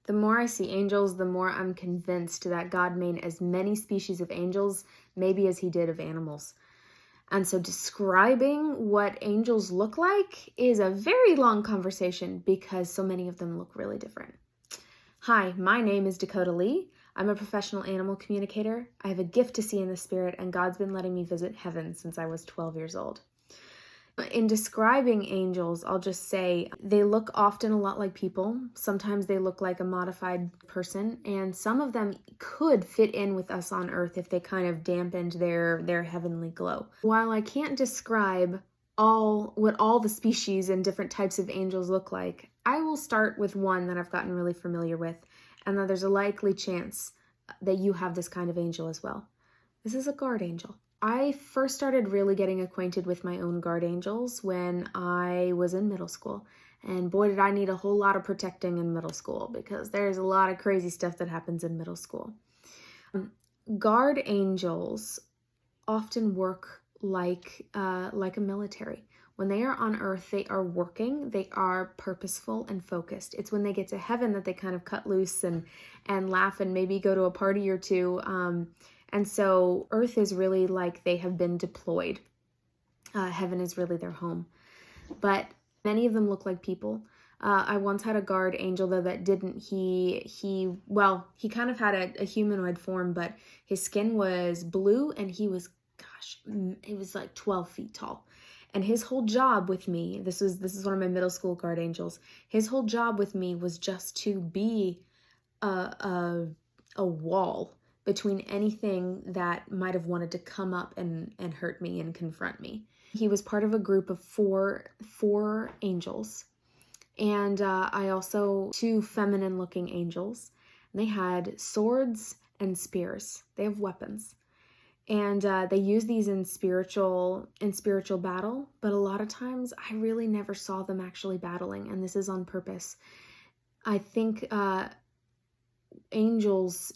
The more I see angels, the more I'm convinced that God made as many species of angels, maybe as he did of animals. And so describing what angels look like is a very long conversation because so many of them look really different. Hi, my name is Dakota Lee. I'm a professional animal communicator. I have a gift to see in the spirit, and God's been letting me visit heaven since I was 12 years old. In describing angels, I'll just say they look often a lot like people. Sometimes they look like a modified person, and some of them could fit in with us on earth if they kind of dampened their heavenly glow. While I can't describe what all the species and different types of angels look like, I will start with one that I've gotten really familiar with, and that there's a likely chance that you have this kind of angel as well. This is a guard angel. I first started really getting acquainted with my own guard angels when I was in middle school. And boy, did I need a whole lot of protecting in middle school because there's a lot of crazy stuff that happens in middle school. Guard angels often work like a military. When they are on earth, they are working, they are purposeful and focused. It's when they get to heaven that they kind of cut loose and laugh and maybe go to a party or two. And so earth is really like they have been deployed. Heaven is really their home. But many of them look like people. I once had a guard angel, though, that didn't. He kind of had a humanoid form, but his skin was blue and he was, it was like 12 feet tall. And his whole job with me, this is one of my middle school guard angels, his whole job with me was just to be a wall between anything that might have wanted to come up and hurt me and confront me. He was part of a group of four angels. And I also 2 feminine looking angels. And they had swords and spears. They have weapons. And they use these in spiritual battle, but a lot of times I really never saw them actually battling, and this is on purpose. I think angels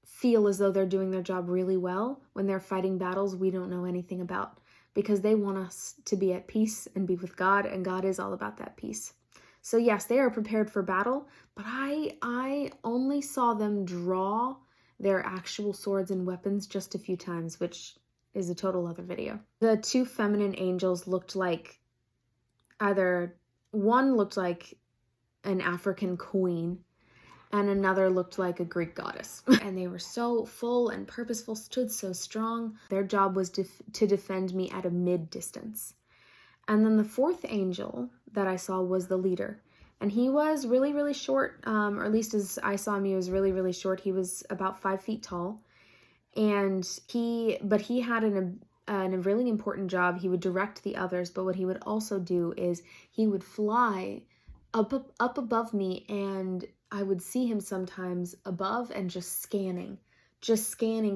feel as though they're doing their job really well when they're fighting battles we don't know anything about, because they want us to be at peace and be with God, and God is all about that peace. So yes, they are prepared for battle, but I only saw them draw their actual swords and weapons just a few times, which is a total other video. The 2 feminine angels looked like one looked like an African queen, and another looked like a Greek goddess. And they were so full and purposeful, stood so strong. Their job was to defend me at a mid-distance. And then the 4th angel that I saw was the leader. And he was really, really short, or at least as I saw him, he was really, really short. He was about 5 feet tall. But he had a really important job. He would direct the others, but what he would also do is he would fly up above me, and I would see him sometimes above and just scanning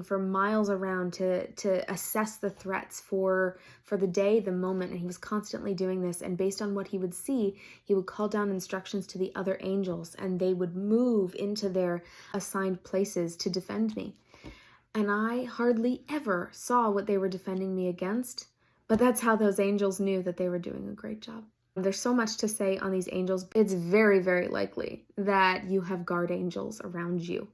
for miles around to assess the threats for the day, the moment. And he was constantly doing this. And based on what he would see, he would call down instructions to the other angels, and they would move into their assigned places to defend me. And I hardly ever saw what they were defending me against, but that's how those angels knew that they were doing a great job. There's so much to say on these angels. It's very, very likely that you have guard angels around you.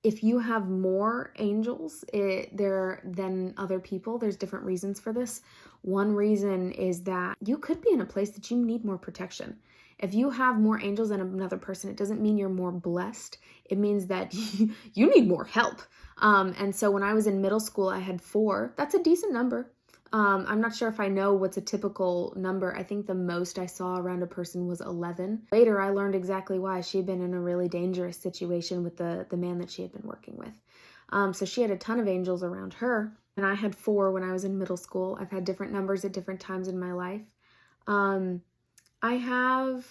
If you have more angels than other people, there's different reasons for this. One reason is that you could be in a place that you need more protection. If you have more angels than another person, it doesn't mean you're more blessed. It means that you need more help. And so when I was in middle school, I had 4. That's a decent number. I'm not sure if I know what's a typical number. I think the most I saw around a person was 11. Later, I learned exactly why. She had been in a really dangerous situation with the man that she had been working with. So she had a ton of angels around her, and I had 4 when I was in middle school. I've had different numbers at different times in my life. I have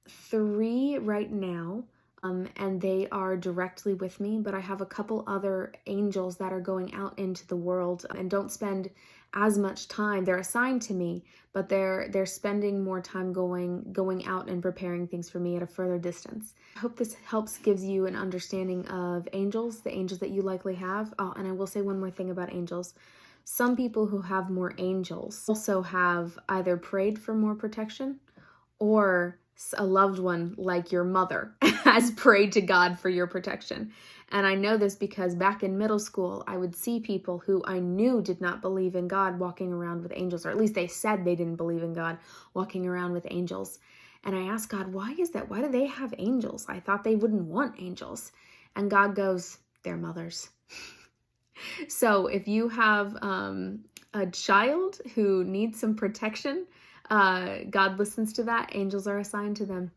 3 right now, and they are directly with me, but I have a couple other angels that are going out into the world and don't spend as much time. They're assigned to me, but they're spending more time going out and preparing things for me at a further distance. I hope this gives you an understanding of angels, the angels that you likely have. Oh, and I will say one more thing about angels. Some people who have more angels also have either prayed for more protection or a loved one like your mother has prayed to God for your protection. And I know this because back in middle school, I would see people who I knew did not believe in God walking around with angels, or at least they said they didn't believe in God walking around with angels. And I asked God, why is that? Why do they have angels? I thought they wouldn't want angels. And God goes, they're mothers. So if you have a child who needs some protection, God listens to that. Angels are assigned to them.